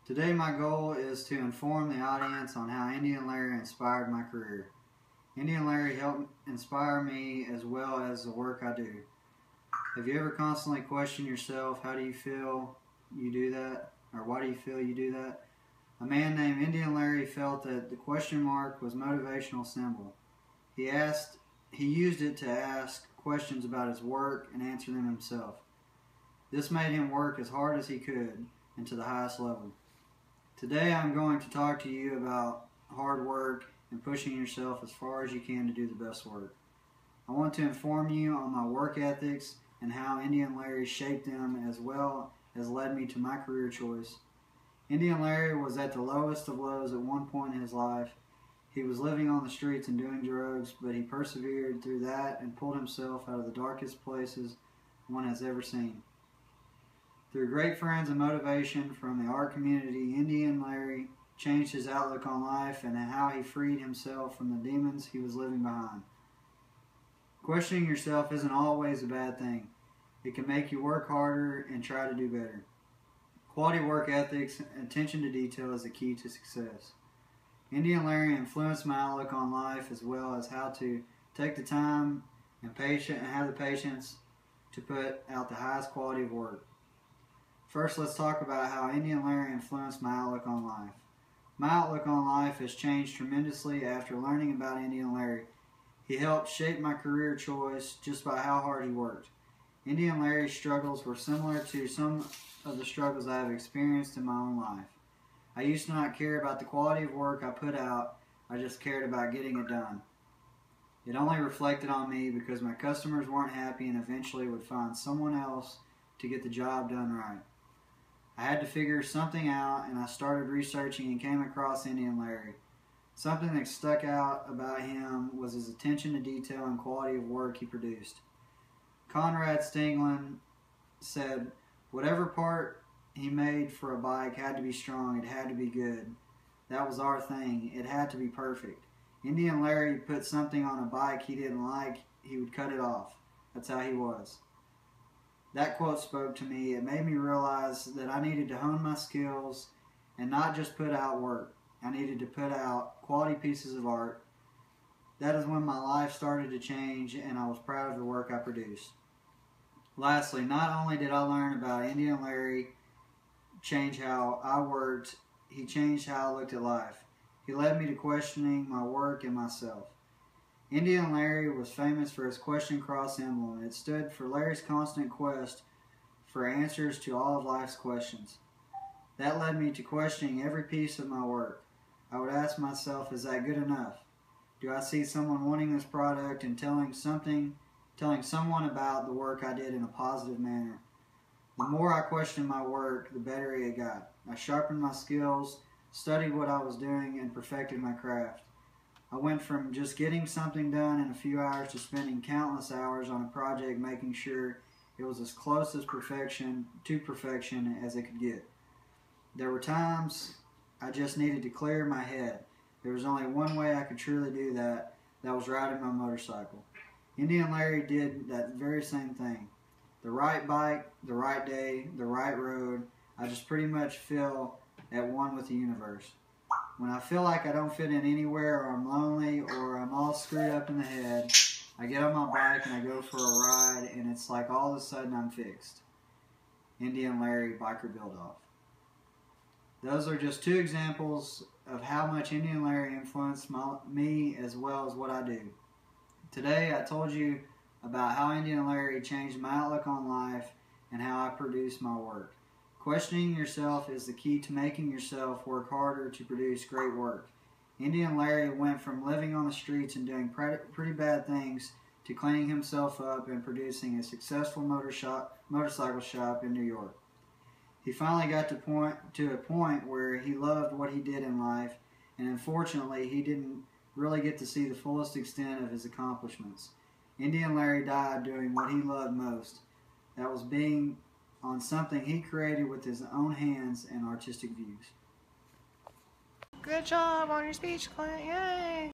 Today my goal is to inform the audience on how Indian Larry inspired my career. Indian Larry helped inspire me as well as the work I do. Have you ever constantly questioned yourself, how do you feel you do that? Or why do you feel you do that? A man named Indian Larry felt that the question mark was a motivational symbol. He used it to ask questions about his work and answer them himself. This made him work as hard as he could and to the highest level. Today I'm going to talk to you about hard work and pushing yourself as far as you can to do the best work. I want to inform you on my work ethics and how Indian Larry shaped them, as well as led me to my career choice. Indian Larry was at the lowest of lows at one point in his life. He was living on the streets and doing drugs, but he persevered through that and pulled himself out of the darkest places one has ever seen. Through great friends and motivation from the art community, Indian Larry changed his outlook on life and how he freed himself from the demons he was living behind. Questioning yourself isn't always a bad thing. It can make you work harder and try to do better. Quality work ethics and attention to detail is the key to success. Indian Larry influenced my outlook on life, as well as how to take the time and have the patience to put out the highest quality of work. First, let's talk about how Indian Larry influenced my outlook on life. My outlook on life has changed tremendously after learning about Indian Larry. He helped shape my career choice just by how hard he worked. Indian Larry's struggles were similar to some of the struggles I have experienced in my own life. I used to not care about the quality of work I put out, I just cared about getting it done. It only reflected on me because my customers weren't happy and eventually would find someone else to get the job done right. I had to figure something out, and I started researching and came across Indian Larry. Something that stuck out about him was his attention to detail and quality of work he produced. Conrad Stinglin said, "Whatever part he made for a bike had to be strong, it had to be good. That was our thing, it had to be perfect. Indian Larry put something on a bike he didn't like, he would cut it off. That's how he was." That quote spoke to me. It made me realize that I needed to hone my skills and not just put out work. I needed to put out quality pieces of art. That is when my life started to change, and I was proud of the work I produced. Lastly, not only did I learn about Indian Larry change how I worked, he changed how I looked at life. He led me to questioning my work and myself. Indian Larry was famous for his question cross emblem. It stood for Larry's constant quest for answers to all of life's questions. That led me to questioning every piece of my work. I would ask myself, is that good enough? Do I see someone wanting this product and telling someone about the work I did in a positive manner? The more I questioned my work, the better it got. I sharpened my skills, studied what I was doing, and perfected my craft. I went from just getting something done in a few hours to spending countless hours on a project making sure it was as close to perfection as it could get. There were times I just needed to clear my head. There was only one way I could truly do that. That was riding my motorcycle. Indian Larry did that very same thing. The right bike, the right day, the right road. I just pretty much feel at one with the universe. When I feel like I don't fit in anywhere, or I'm lonely, or I'm all screwed up in the head, I get on my bike and I go for a ride, and it's like all of a sudden I'm fixed. Indian Larry, Biker Build Off. Those are just two examples of how much Indian Larry influenced me as well as what I do. Today I told you about how Indian Larry changed my outlook on life and how I produce my work. Questioning yourself is the key to making yourself work harder to produce great work. Indian Larry went from living on the streets and doing pretty bad things to cleaning himself up and producing a successful motorcycle shop in New York. He finally got to a point where he loved what he did in life, and unfortunately he didn't really get to see the fullest extent of his accomplishments. Indian Larry died doing what he loved most. That was being on something he created with his own hands and artistic views. Good job on your speech, Clint. Yay!